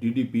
DDP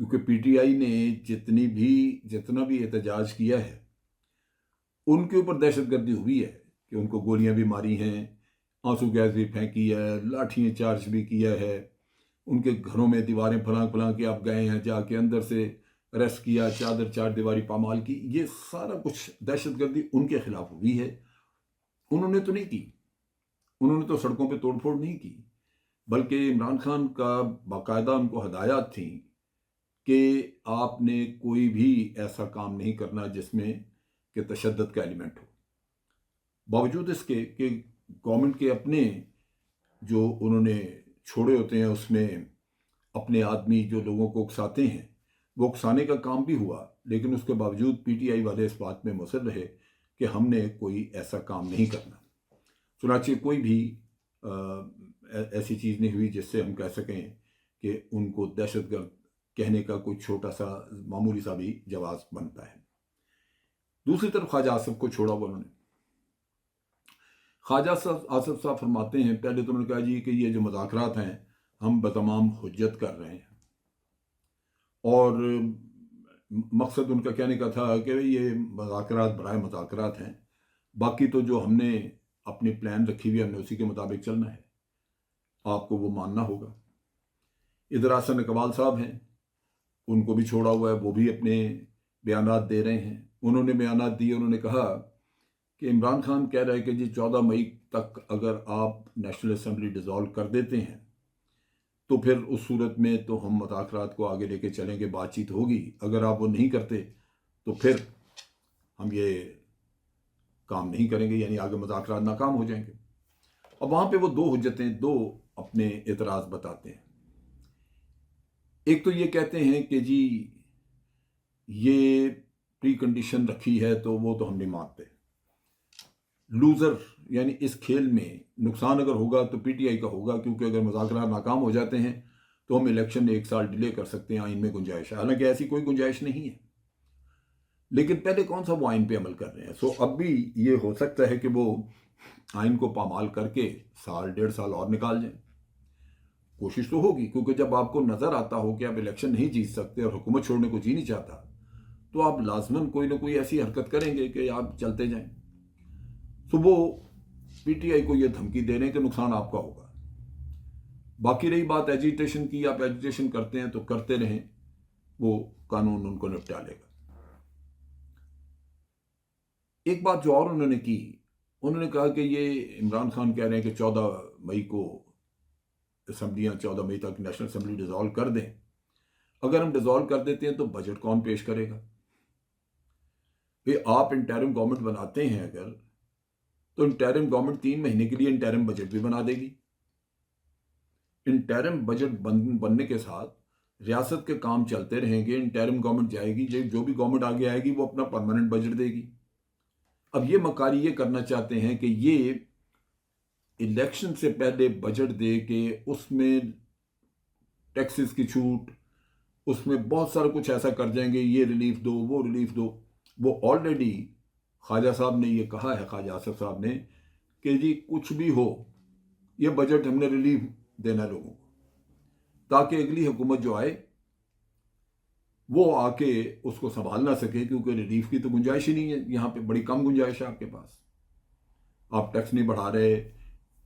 کیونکہ P T I نے جتنا بھی احتجاج کیا ہے ان کے اوپر دہشت گردی ہوئی ہے کہ ان کو گولیاں بھی ماری ہیں، آنسو گیس بھی پھینکی ہے، لاٹھیاں چارج بھی کیا ہے، ان کے گھروں میں دیواریں پھلانگ کے آپ گئے ہیں، جا کے اندر سے ریسٹ کیا، چار دیواری پامال کی، یہ سارا کچھ دہشت گردی ان کے خلاف ہوئی ہے۔ انہوں نے تو نہیں کی، انہوں نے تو سڑکوں پہ توڑ پھوڑ نہیں کی، بلکہ عمران خان کا باقاعدہ ان کو ہدایات تھیں کہ آپ نے کوئی بھی ایسا کام نہیں کرنا جس میں کہ تشدد کا ایلیمنٹ ہو۔ باوجود اس کے کہ گورنمنٹ کے اپنے جو انہوں نے چھوڑے ہوتے ہیں اس میں اپنے آدمی جو لوگوں کو اکساتے ہیں، وہ اکسانے کا کام بھی ہوا، لیکن اس کے باوجود پی ٹی آئی والے اس بات میں مصر رہے کہ ہم نے کوئی ایسا کام نہیں کرنا۔ چنانچہ کوئی بھی ایسی چیز نہیں ہوئی جس سے ہم کہہ سکیں کہ ان کو دہشت گرد کہنے کا کوئی چھوٹا سا معمولی سا بھی جواز بنتا ہے۔ دوسری طرف خواجہ آصف کو چھوڑا ہوا انہوں نے۔ خواجہ آصف صاحب فرماتے ہیں، پہلے تو انہوں نے کہا جی کہ یہ جو مذاکرات ہیں ہم بتمام حجت کر رہے ہیں، اور مقصد ان کا کہنے کا تھا کہ یہ مذاکرات برائے مذاکرات ہیں، باقی تو جو ہم نے اپنی پلان رکھی ہوئی ہم نے اسی کے مطابق چلنا ہے، آپ کو وہ ماننا ہوگا۔ ادھر حسن اقبال صاحب ہیں، ان کو بھی چھوڑا ہوا ہے، وہ بھی اپنے بیانات دے رہے ہیں۔ انہوں نے بیانات دیے، انہوں نے کہا کہ عمران خان کہہ رہے کہ جی 14 مئی تک اگر آپ نیشنل اسمبلی ڈیزالو کر دیتے ہیں تو پھر اس صورت میں تو ہم مذاکرات کو آگے لے کے چلیں گے، بات چیت ہوگی، اگر آپ وہ نہیں کرتے تو پھر ہم یہ کام نہیں کریں گے، یعنی آگے مذاکرات ناکام ہو جائیں گے۔ اب وہاں پہ وہ دو حجتیں، دو اپنے اعتراض بتاتے ہیں۔ ایک تو یہ کہتے ہیں کہ جی یہ پری کنڈیشن رکھی ہے تو وہ تو ہم نہیں مانتے، لوزر یعنی اس کھیل میں نقصان اگر ہوگا تو پی ٹی آئی کا ہوگا، کیونکہ اگر مذاکرات ناکام ہو جاتے ہیں تو ہم الیکشن 1 سال ڈیلے کر سکتے ہیں، آئین میں گنجائش ہے، حالانکہ ایسی کوئی گنجائش نہیں ہے، لیکن پہلے کون سا وہ آئین پہ عمل کر رہے ہیں۔ اب بھی یہ ہو سکتا ہے کہ وہ آئین کو پامال کر کے 1.5 سال اور نکال جائیں، کوشش تو ہوگی، کیونکہ جب آپ کو نظر آتا ہو کہ آپ الیکشن نہیں جیت سکتے اور حکومت چھوڑنے کو جی نہیں چاہتا تو آپ لازماً کوئی نہ کوئی ایسی حرکت کریں گے کہ آپ چلتے جائیں۔ تو وہ پی ٹی آئی کو یہ دھمکی دے رہے ہیں کہ نقصان آپ کا ہوگا۔ باقی رہی بات ایجیٹیشن کی، آپ ایجیٹیشن کرتے ہیں تو کرتے رہیں، وہ قانون ان کو نپٹا لے گا۔ ایک بات جو اور انہوں نے کی، انہوں نے کہا کہ یہ عمران خان کہہ رہے ہیں کہ 14 مئی کو اسمبلیاں 14 مئی تک نیشنل اسمبلی ڈیزالو کر دیں، اگر ہم ڈیزالو کر دیتے ہیں تو بجٹ کون پیش کرے گا؟ آپ انٹرم گورنمنٹ بناتے ہیں اگر، تو انٹرم گورنمنٹ 3 مہینے کے لیے انٹرم بجٹ بھی بنا دے گی۔ انٹرم بجٹ بننے کے ساتھ ریاست کے کام چلتے رہیں گے، انٹرم گورنمنٹ جائے گی، جو بھی گورنمنٹ آگے آئے گی وہ اپنا پرماننٹ بجٹ دے گی۔ اب یہ مکاری یہ کرنا چاہتے ہیں کہ یہ الیکشن سے پہلے بجٹ دے کے اس میں ٹیکسز کی چھوٹ، اس میں بہت سارا کچھ ایسا کر جائیں گے، یہ ریلیف دو، وہ ریلیف دو۔ وہ آلریڈی خواجہ صاحب نے یہ کہا ہے، خواجہ آصف صاحب نے، کہ جی کچھ بھی ہو یہ بجٹ ہم نے ریلیف دینا لوگوں کو، تاکہ اگلی حکومت جو آئے وہ آ کے اس کو سنبھال نہ سکے، کیونکہ ریلیف کی تو گنجائش ہی نہیں ہے، یہاں پہ بڑی کم گنجائش ہے آپ کے پاس۔ آپ ٹیکس نہیں بڑھا رہے،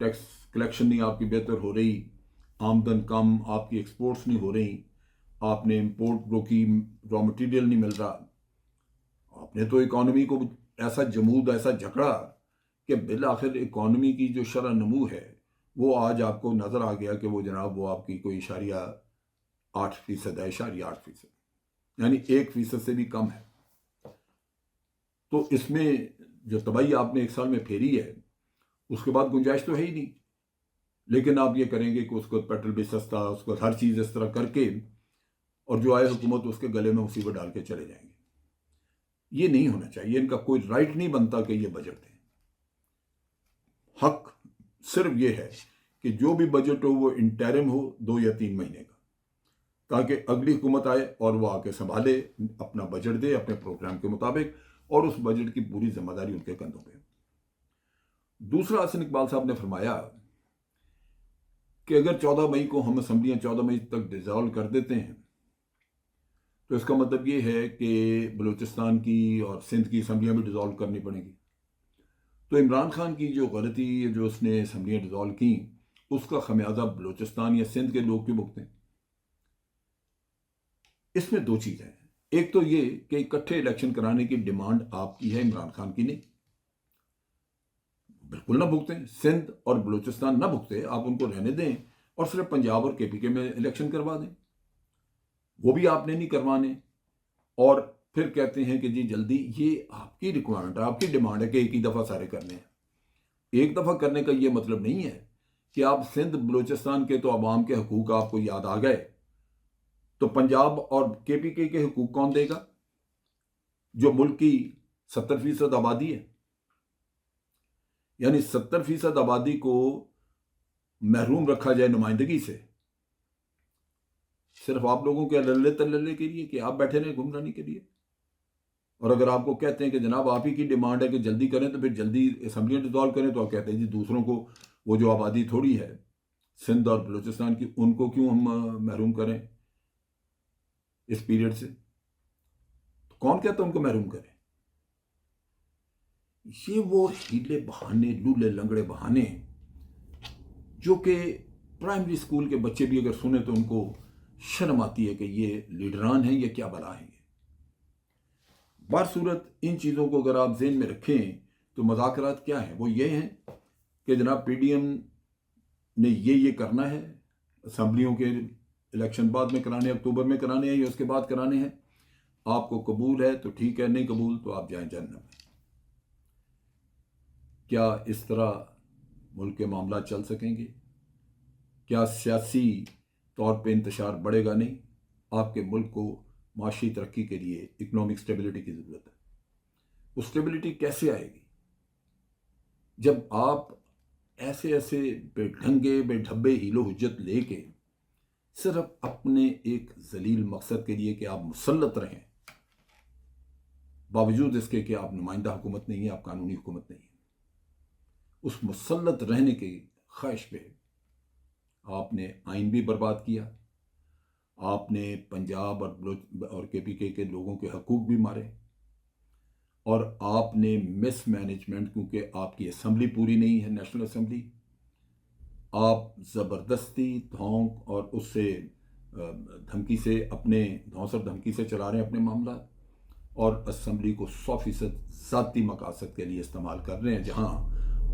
ٹیکس کلیکشن نہیں آپ کی بہتر ہو رہی، آمدن کم، آپ کی ایکسپورٹس نہیں ہو رہی، آپ نے امپورٹ روکی، را مٹیریل نہیں مل رہا، آپ نے تو اکانومی کو ایسا جمود، ایسا جکڑا کہ بالآخر اکانومی کی جو شرح نمو ہے وہ آج آپ کو نظر آ گیا کہ وہ جناب وہ آپ کی کوئی 8% ہے، 8.8%، یعنی 1% سے بھی کم ہے۔ تو اس میں جو تباہی آپ نے 1 سال میں پھیری ہے اس کے بعد گنجائش تو ہے ہی نہیں، لیکن آپ یہ کریں گے کہ اس کو پیٹرول بھی سستا، اس کو ہر چیز اس طرح کر کے، اور جو آئے حکومت اس کے گلے میں مصیبت ڈال کے چلے جائیں گے۔ یہ نہیں ہونا چاہیے، ان کا کوئی رائٹ نہیں بنتا کہ یہ بجٹ دیں۔ حق صرف یہ ہے کہ جو بھی بجٹ ہو وہ انٹرم ہو، 2 یا 3 مہینے کا، تاکہ اگلی حکومت آئے اور وہ آ کے سنبھالے، اپنا بجٹ دے اپنے پروگرام کے مطابق، اور اس بجٹ کی پوری ذمہ داری ان کے کندھوں پہ۔ دوسرا، حسن اقبال صاحب نے فرمایا کہ اگر 14 مئی کو ہم اسمبلیاں 14 مئی تک ڈیزالو کر دیتے ہیں تو اس کا مطلب یہ ہے کہ بلوچستان کی اور سندھ کی اسمبلیاں بھی ڈیزالو کرنی پڑیں گی. تو عمران خان کی جو غلطی جو اس نے اسمبلیاں ڈیزالو کیں اس کا خمیازہ بلوچستان یا سندھ کے لوگ کیوں بھگتیں؟ اس میں دو چیزیں ہیں. ایک تو یہ کہ اکٹھے الیکشن کرانے کی ڈیمانڈ آپ کی ہے، عمران خان کی نہیں. بالکل نہ بھگتیں، سندھ اور بلوچستان نہ بھگتے، آپ ان کو رہنے دیں اور صرف پنجاب اور کے پی کے میں الیکشن کروا دیں. وہ بھی آپ نے نہیں کروانے اور پھر کہتے ہیں کہ جی جلدی. یہ آپ کی ریکوائرمنٹ ہے، آپ کی ڈیمانڈ ہے کہ ایک ہی دفعہ سارے کرنے ہیں. ایک دفعہ کرنے کا یہ مطلب نہیں ہے کہ آپ سندھ بلوچستان کے تو عوام کے حقوق آپ کو یاد آ گئے تو پنجاب اور کے پی کے حقوق کون دے گا جو ملک کی 70% آبادی ہے؟ یعنی 70% آبادی کو محروم رکھا جائے نمائندگی سے صرف آپ لوگوں کے للے تللے کے لیے کہ آپ بیٹھے رہیں گمراہی کے لیے. اور اگر آپ کو کہتے ہیں کہ جناب آپ ہی کی ڈیمانڈ ہے کہ جلدی کریں تو پھر جلدی اسمبلیاں ڈیزالو کریں، تو آپ کہتے ہیں جی دوسروں کو وہ جو آبادی تھوڑی ہے سندھ اور بلوچستان کی ان کو کیوں ہم محروم کریں اس پیریڈ سے؟ تو کون کہتا ہے ان کو محروم کریں؟ یہ وہ ہیلے بہانے، لولے لنگڑے بہانے جو کہ پرائمری سکول کے بچے بھی اگر سنیں تو ان کو شرم آتی ہے کہ یہ لیڈران ہیں، یہ کیا بلا ہیں. بار صورت ان چیزوں کو اگر آپ ذہن میں رکھیں تو مذاکرات کیا ہیں؟ وہ یہ ہیں کہ جناب پی ڈی ایم نے یہ کرنا ہے، اسمبلیوں کے الیکشن بعد میں کرانے، اکتوبر میں کرانے ہیں یا اس کے بعد کرانے ہیں. آپ کو قبول ہے تو ٹھیک ہے، نہیں قبول تو آپ جائیں جہنم میں. کیا اس طرح ملک کے معاملات چل سکیں گے؟ کیا سیاسی طور پہ انتشار بڑھے گا؟ نہیں. آپ کے ملک کو معاشی ترقی کے لیے اکنامک سٹیبلٹی کی ضرورت ہے. وہ سٹیبلٹی کیسے آئے گی جب آپ ایسے بے ڈھنگے بے ڈھبے ہیلو حجت لے کے صرف اپنے ایک ذلیل مقصد کے لیے کہ آپ مسلط رہیں، باوجود اس کے کہ آپ نمائندہ حکومت نہیں ہے، آپ قانونی حکومت نہیں ہے، اس مسلط رہنے کی خواہش پہ آپ نے آئین بھی برباد کیا، آپ نے پنجاب اور کے پی کے لوگوں کے حقوق بھی مارے، اور آپ نے مس مینجمنٹ، کیونکہ آپ کی اسمبلی پوری نہیں ہے، نیشنل اسمبلی، آپ زبردستی دھونک اور اس سے دھمکی سے اپنے دھونس اور دھمکی سے چلا رہے ہیں اپنے معاملات، اور اسمبلی کو 100% ذاتی مقاصد کے لیے استعمال کر رہے ہیں، جہاں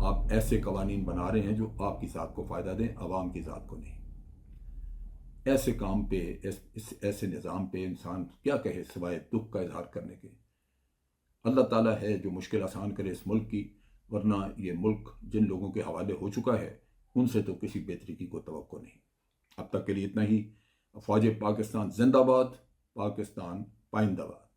آپ ایسے قوانین بنا رہے ہیں جو آپ کی ذات کو فائدہ دیں، عوام کی ذات کو نہیں. ایسے کام پہ، ایسے نظام پہ انسان کیا کہے سوائے دکھ کا اظہار کرنے کے. اللہ تعالیٰ ہے جو مشکل آسان کرے اس ملک کی، ورنہ یہ ملک جن لوگوں کے حوالے ہو چکا ہے ان سے تو کسی بہتری کی کوئی توقع نہیں. اب تک کے لیے اتنا ہی. فوج پاکستان زندہ باد، پاکستان پائندہ باد.